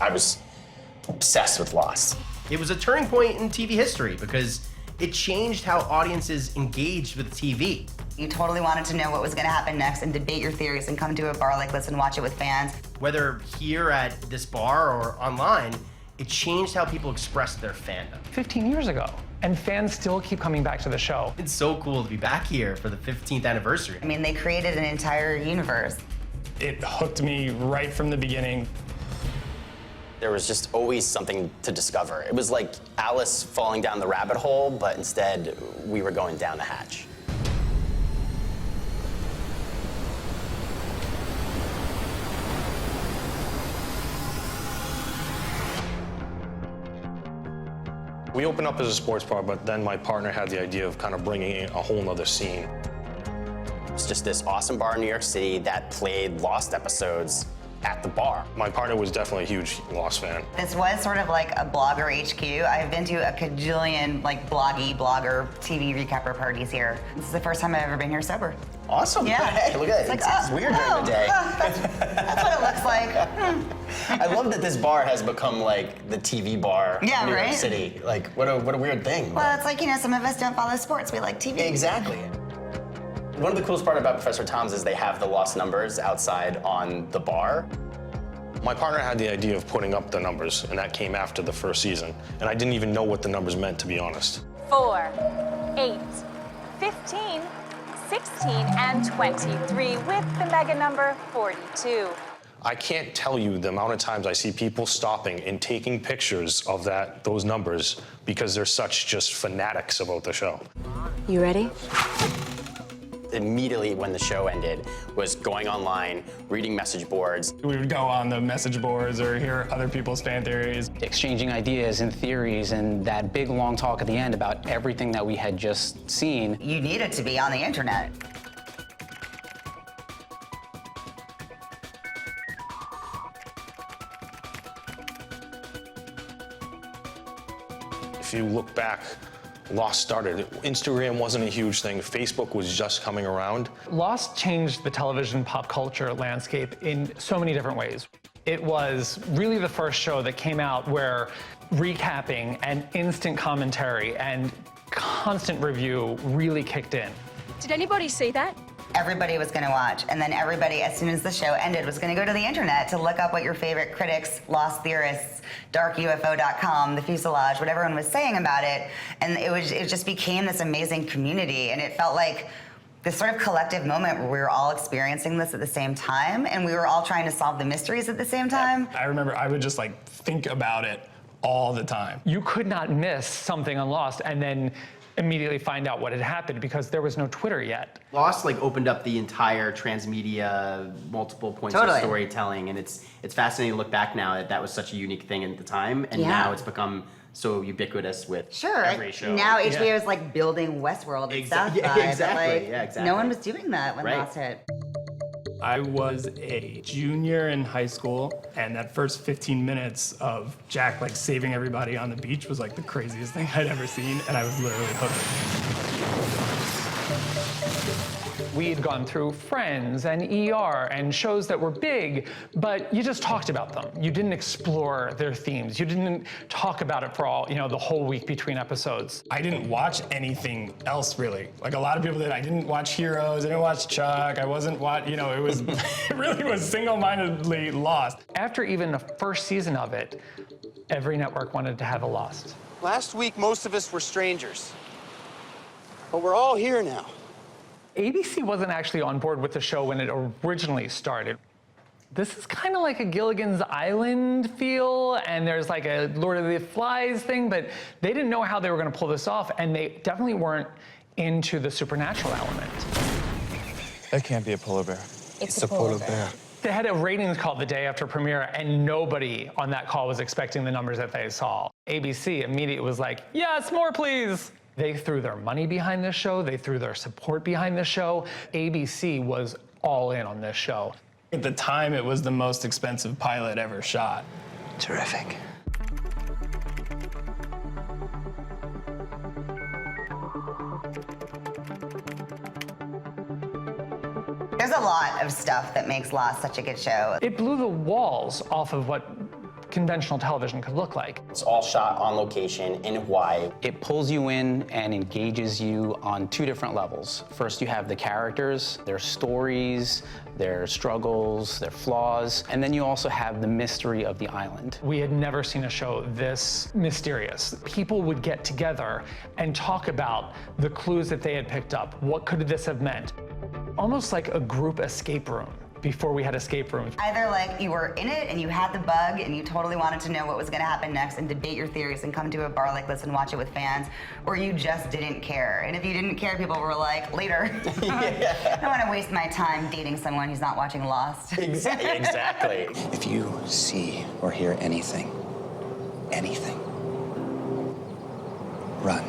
I was obsessed with Lost. It was a turning point in TV history because it changed how audiences engaged with TV. You totally wanted to know what was going to happen next and debate your theories and come to a bar like this and watch it with fans. Whether here at this bar or online, it changed how people expressed their fandom. 15 years ago, and fans still keep coming back to the show. It's so cool to be back here for the 15th anniversary. I mean, they created an entire universe. It hooked me right from the beginning. There was just always something to discover. It was like Alice falling down the rabbit hole, but instead we were going down the hatch. We opened up as a sports bar, but then my partner had the idea of kind of bringing in a whole nother scene. It's just this awesome bar in New York City that played Lost episodes at the bar. My partner was definitely a huge Lost fan. This was sort of like a blogger HQ. I've been to a cajillion blogger TV recapper parties here. This is the first time I've ever been here sober. Awesome. Yeah. Hey, look at it. It's weird during the day. That's what it looks like. I love that this bar has become like the TV bar of New right? York City. Like, what a weird thing. Well, it's like, you know, some of us don't follow sports. We like TV. Exactly. One of the coolest part about Professor Tom's is they have the Lost numbers outside on the bar. My partner had the idea of putting up the numbers, and that came after the first season. And I didn't even know what the numbers meant, to be honest. 4, 8, 15, 16, and 23 with the mega number 42. I can't tell you the amount of times I see people stopping and taking pictures of those numbers because they're such just fanatics about the show. You ready? Immediately when the show ended was going online, reading message boards. We would go on the message boards or hear other people's fan theories. Exchanging ideas and theories and that big long talk at the end about everything that we had just seen. You needed to be on the internet. If you look back, Lost started. Instagram wasn't a huge thing. Facebook was just coming around. Lost changed the television pop culture landscape in so many different ways. It was really the first show that came out where recapping and instant commentary and constant review really kicked in. Did anybody see that? Everybody was going to watch, and then everybody, as soon as the show ended, was going to go to the internet to look up what your favorite critics, Lost theorists, darkufo.com, the fuselage, what everyone was saying about it, and it just became this amazing community, and it felt like this sort of collective moment where we were all experiencing this at the same time, and we were all trying to solve the mysteries at the same time. I remember I would just like think about it all the time. You could not miss something on Lost and then immediately find out what had happened because there was no Twitter yet. Lost opened up the entire transmedia, multiple points of storytelling, and it's fascinating to look back now that was such a unique thing at the time, and now it's become so ubiquitous with every show. Now HBO is like building Westworld and stuff. Exactly. No one was doing that when Lost hit. I was a junior in high school, and that first 15 minutes of Jack saving everybody on the beach was like the craziest thing I'd ever seen, and I was literally hooked. We'd gone through Friends and ER and shows that were big, but you just talked about them. You didn't explore their themes. You didn't talk about it for all, the whole week between episodes. I didn't watch anything else really. Like a lot of people did. I didn't watch Heroes, I didn't watch Chuck, I wasn't it was, it really was single-mindedly Lost. After even the first season of it, every network wanted to have a Lost. Last week, most of us were strangers, but we're all here now. ABC wasn't actually on board with the show when it originally started. This is kind of like a Gilligan's Island feel, and there's like a Lord of the Flies thing, but they didn't know how they were going to pull this off, and they definitely weren't into the supernatural element. That can't be a polar bear. It's a polar bear. They had a ratings call the day after premiere, and nobody on that call was expecting the numbers that they saw. ABC immediately was like, yes, more please. They threw their money behind this show. They threw their support behind this show. ABC was all in on this show. At the time, it was the most expensive pilot ever shot. Terrific. There's a lot of stuff that makes Lost such a good show. It blew the walls off of what conventional television could look like. It's all shot on location in Hawaii. It pulls you in and engages you on two different levels. First, you have the characters, their stories, their struggles, their flaws, and then you also have the mystery of the island. We had never seen a show this mysterious. People would get together and talk about the clues that they had picked up. What could this have meant? Almost like a group escape room before we had escape rooms. Either like you were in it and you had the bug and you totally wanted to know what was gonna happen next and debate your theories and come to a bar like this and watch it with fans, or you just didn't care. And if you didn't care, people were like, later. I don't wanna waste my time dating someone who's not watching Lost. Exactly. If you see or hear anything, run.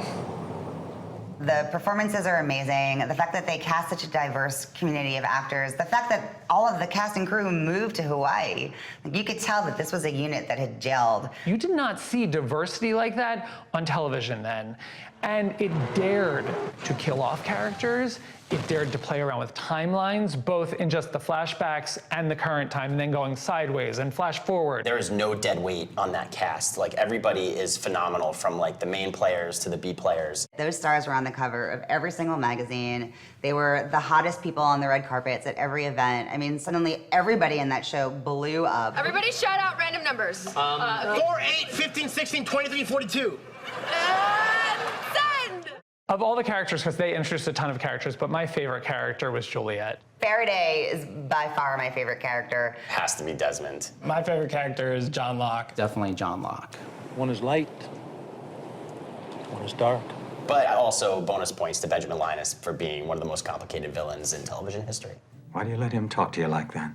The performances are amazing. The fact that they cast such a diverse community of actors, the fact that all of the cast and crew moved to Hawaii, like you could tell that this was a unit that had gelled. You did not see diversity like that on television then. And it dared to kill off characters. It dared to play around with timelines, both in just the flashbacks and the current time, and then going sideways and flash forward. There is no dead weight on that cast. Like, everybody is phenomenal, from like the main players to the B players. Those stars were on the cover of every single magazine. They were the hottest people on the red carpets at every event. I mean, suddenly everybody in that show blew up. Everybody shout out random numbers. 4, 8, 15, 16, 23, 42. Of all the characters, because they introduced a ton of characters, but my favorite character was Juliet. Faraday is by far my favorite character. Has to be Desmond. My favorite character is John Locke. Definitely John Locke. One is light, one is dark. But also bonus points to Benjamin Linus for being one of the most complicated villains in television history. Why do you let him talk to you like that?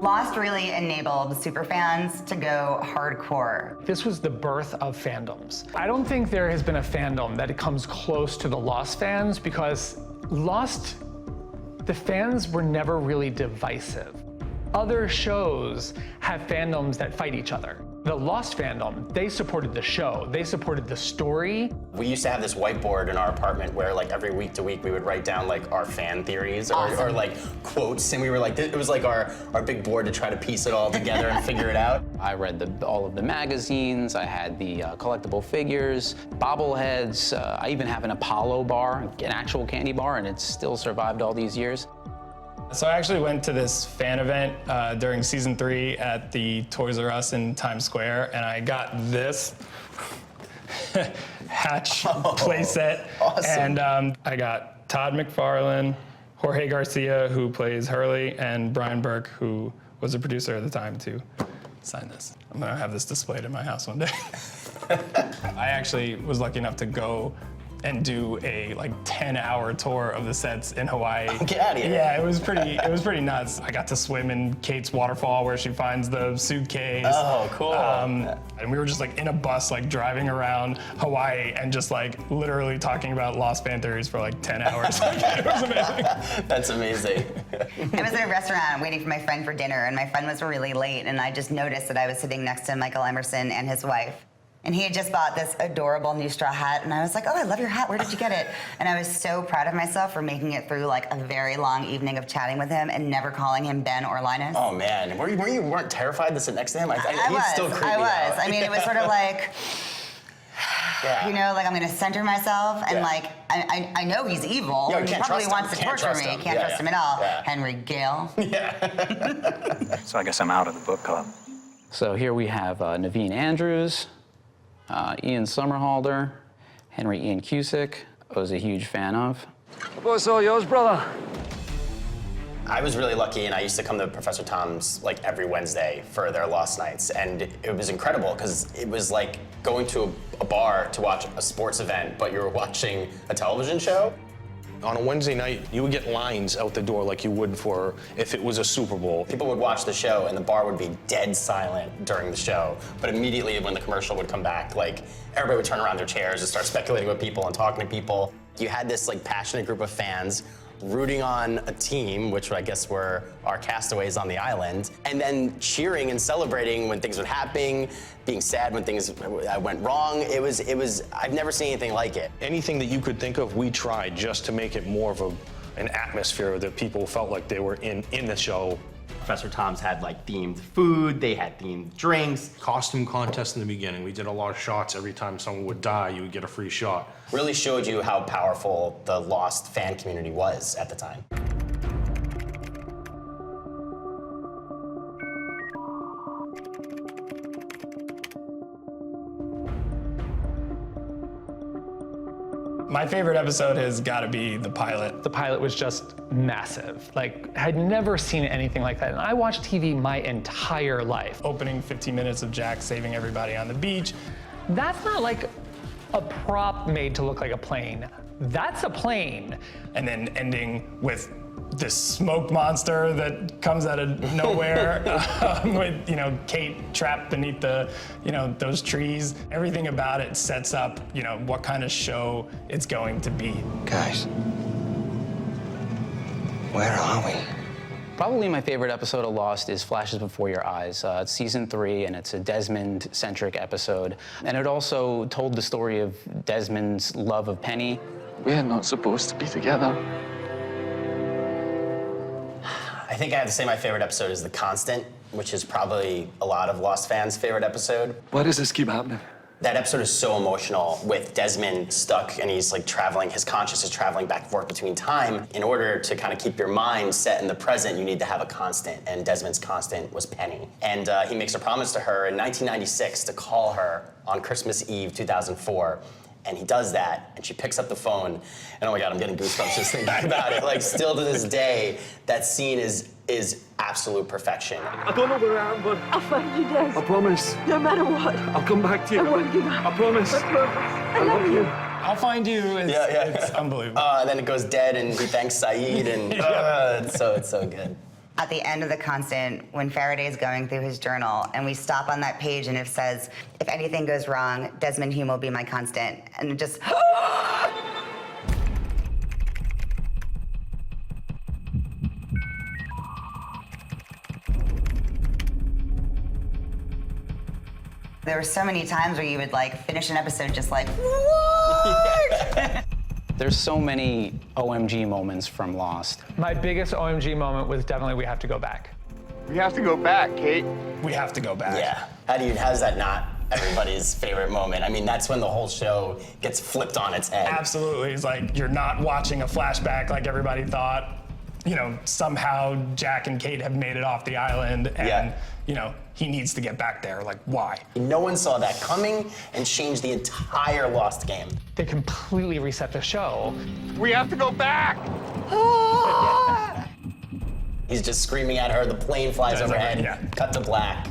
Lost really enabled superfans to go hardcore. This was the birth of fandoms. I don't think there has been a fandom that comes close to the Lost fans, because Lost, the fans were never really divisive. Other shows have fandoms that fight each other. The Lost fandom, they supported the show. They supported the story. We used to have this whiteboard in our apartment where like every week to week we would write down like our fan theories or like quotes, and we were like, it was like our big board to try to piece it all together and figure it out. I read all of the magazines. I had the collectible figures, bobbleheads. I even have an Apollo bar, an actual candy bar, and it's still survived all these years. So I actually went to this fan event during season 3 at the Toys R Us in Times Square, and I got this Hatch playset. Awesome. And I got Todd McFarlane, Jorge Garcia, who plays Hurley, and Brian Burke, who was a producer at the time, to sign this. I'm gonna have this displayed in my house one day. I actually was lucky enough to go and do a like 10-hour tour of the sets in Hawaii. Oh, get out of here. Yeah, it was pretty nuts. I got to swim in Kate's waterfall where she finds the suitcase. Oh, cool. And we were just like in a bus, like driving around Hawaii and just like literally talking about Lost fan theories for like 10 hours. It was amazing. That's amazing. I was at a restaurant waiting for my friend for dinner, and my friend was really late, and I just noticed that I was sitting next to Michael Emerson and his wife. And he had just bought this adorable new straw hat, and I was like, oh, I love your hat, where did you get it? And I was so proud of myself for making it through like a very long evening of chatting with him and never calling him Ben or Linus. Oh man, you weren't terrified to sit next to him? He'd still creep me out. I mean, it was sort of like, yeah. you know, like I'm gonna center myself, and like, I know he's evil. Yeah, he probably wants to torture me. Can't trust him at all. Yeah. Henry Gale. So I guess I'm out of the book club. So here we have Naveen Andrews, Ian Somerhalder, Henry Ian Cusick, I was a huge fan of. The boy's all yours, brother. I was really lucky, and I used to come to Professor Tom's like every Wednesday for their Lost nights, and it was incredible because it was like going to a bar to watch a sports event, but you were watching a television show. On a Wednesday night, you would get lines out the door like you would for if it was a Super Bowl. People would watch the show, and the bar would be dead silent during the show, but immediately when the commercial would come back, like everybody would turn around their chairs and start speculating with people and talking to people. You had this like passionate group of fans rooting on a team, which I guess were our castaways on the island, and then cheering and celebrating when things were happening, being sad when things went wrong. It was, I've never seen anything like it. Anything that you could think of, we tried just to make it more of an atmosphere that people felt like they were in the show. Professor Tom's had like themed food, they had themed drinks. Costume contest in the beginning. We did a lot of shots. Every time someone would die, you would get a free shot. Really showed you how powerful the Lost fan community was at the time. My favorite episode has got to be the pilot. The pilot was just massive. Like, I'd never seen anything like that. And I watched TV my entire life. Opening 15 minutes of Jack saving everybody on the beach. That's not like a prop made to look like a plane. That's a plane. And then ending with this smoke monster that comes out of nowhere with, you know, Kate trapped beneath the, you know, those trees. Everything about it sets up, you know, what kind of show it's going to be. Guys, where are we? Probably my favorite episode of Lost is Flashes Before Your Eyes. It's season 3, and it's a Desmond-centric episode. And it also told the story of Desmond's love of Penny. We're not supposed to be together. I think I have to say my favorite episode is The Constant, which is probably a lot of Lost fans' favorite episode. Why does this keep happening? That episode is so emotional with Desmond stuck and he's like traveling, his conscious is traveling back and forth between time. In order to kind of keep your mind set in the present, you need to have a constant, and Desmond's constant was Penny. And he makes a promise to her in 1996 to call her on Christmas Eve 2004. And he does that, and she picks up the phone, and oh my God, I'm getting goosebumps just thinking about it. Like, still to this day, that scene is absolute perfection. I don't know where I am, but I'll find you, Des. I promise. No matter what. I'll come back to you. I won't give up. I promise. I promise. I love you. I'll find you. It's unbelievable. And then it goes dead, and he thanks Saeed, and it's so good. At the end of The Constant, when Faraday's going through his journal, and we stop on that page, and it says, if anything goes wrong, Desmond Hume will be my constant. And it just... There were so many times where you would like finish an episode just like, what? There's so many OMG moments from Lost. My biggest OMG moment was definitely We Have to Go Back. We have to go back, Kate. We have to go back. Yeah. How's that not everybody's favorite moment? I mean, that's when the whole show gets flipped on its head. Absolutely. It's like you're not watching a flashback like everybody thought. You know, somehow Jack and Kate have made it off the island, and you know, he needs to get back there. Like, why? No one saw that coming and changed the entire Lost game. They completely reset the show. We have to go back! He's just screaming at her, the plane flies overhead, cut to black.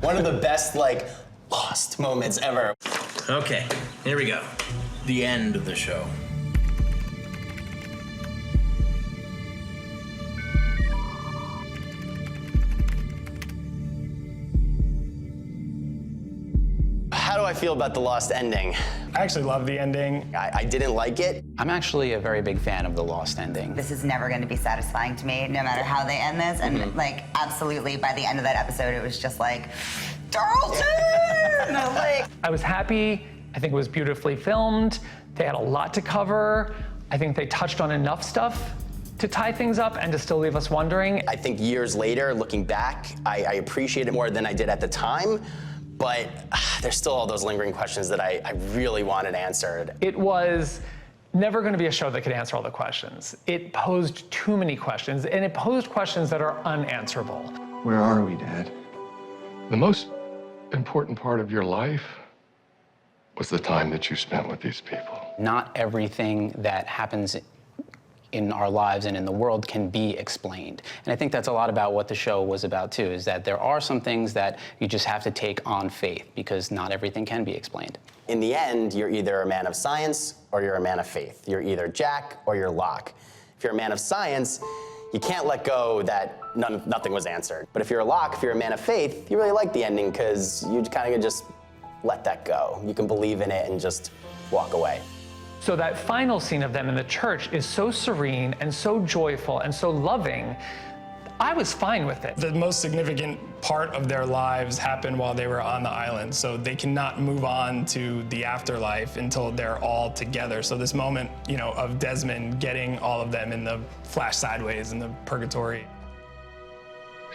One of the best, like, Lost moments ever. Okay, here we go. The end of the show. How do I feel about the Lost ending? I actually love the ending. I didn't like it. I'm actually a very big fan of the Lost ending. This is never going to be satisfying to me, no matter how they end this. And like, absolutely, by the end of that episode, it was just like, Darlton! I was happy. I think it was beautifully filmed. They had a lot to cover. I think they touched on enough stuff to tie things up and to still leave us wondering. I think years later, looking back, I appreciate it more than I did at the time. But there's still all those lingering questions that I really wanted answered. It was never going to be a show that could answer all the questions. It posed too many questions, and it posed questions that are unanswerable. Where are we, Dad? The most important part of your life was the time that you spent with these people. Not everything that happens in our lives and in the world can be explained. And I think that's a lot about what the show was about too, is that there are some things that you just have to take on faith because not everything can be explained. In the end, you're either a man of science or you're a man of faith. You're either Jack or you're Locke. If you're a man of science, you can't let go that nothing was answered. But if you're a Locke, if you're a man of faith, you really like the ending because you kind of just let that go. You can believe in it and just walk away. So that final scene of them in the church is so serene and so joyful and so loving. I was fine with it. The most significant part of their lives happened while they were on the island, so they cannot move on to the afterlife until they're all together. So this moment, you know, of Desmond getting all of them in the flash sideways in the purgatory.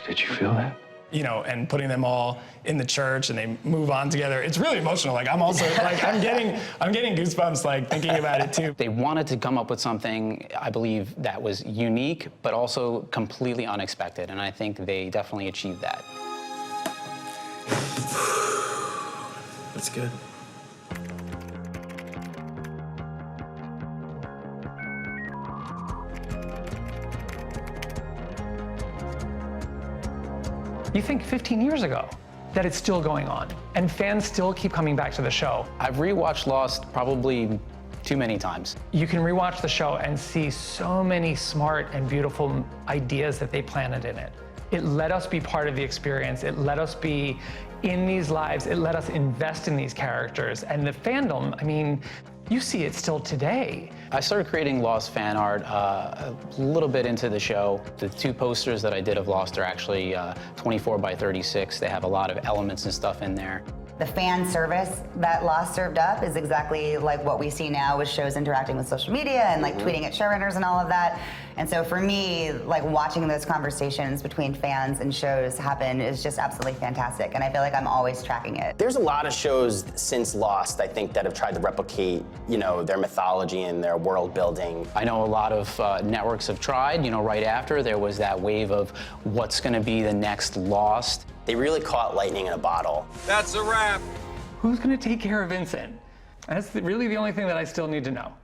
Did you feel that? You know, and putting them all in the church and they move on together. It's really emotional. Like I'm also like I'm getting goosebumps like thinking about it too. They wanted to come up with something, I believe, that was unique, but also completely unexpected. And I think they definitely achieved that. That's good. You think 15 years ago that it's still going on and fans still keep coming back to the show. I've rewatched Lost probably too many times. You can rewatch the show and see so many smart and beautiful ideas that they planted in it. It let us be part of the experience. It let us be in these lives. It let us invest in these characters. And the fandom, I mean, you see it still today. I started creating Lost fan art a little bit into the show. The 2 posters that I did of Lost are actually 24 by 36. They have a lot of elements and stuff in there. The fan service that Lost served up is exactly like what we see now with shows interacting with social media and like tweeting at showrunners and all of that. And so for me, like watching those conversations between fans and shows happen is just absolutely fantastic. And I feel like I'm always tracking it. There's a lot of shows since Lost, I think, that have tried to replicate, you know, their mythology and their world building. I know a lot of networks have tried, you know, right after there was that wave of what's gonna be the next Lost. They really caught lightning in a bottle. That's a wrap. Who's gonna take care of Vincent? That's really the only thing that I still need to know.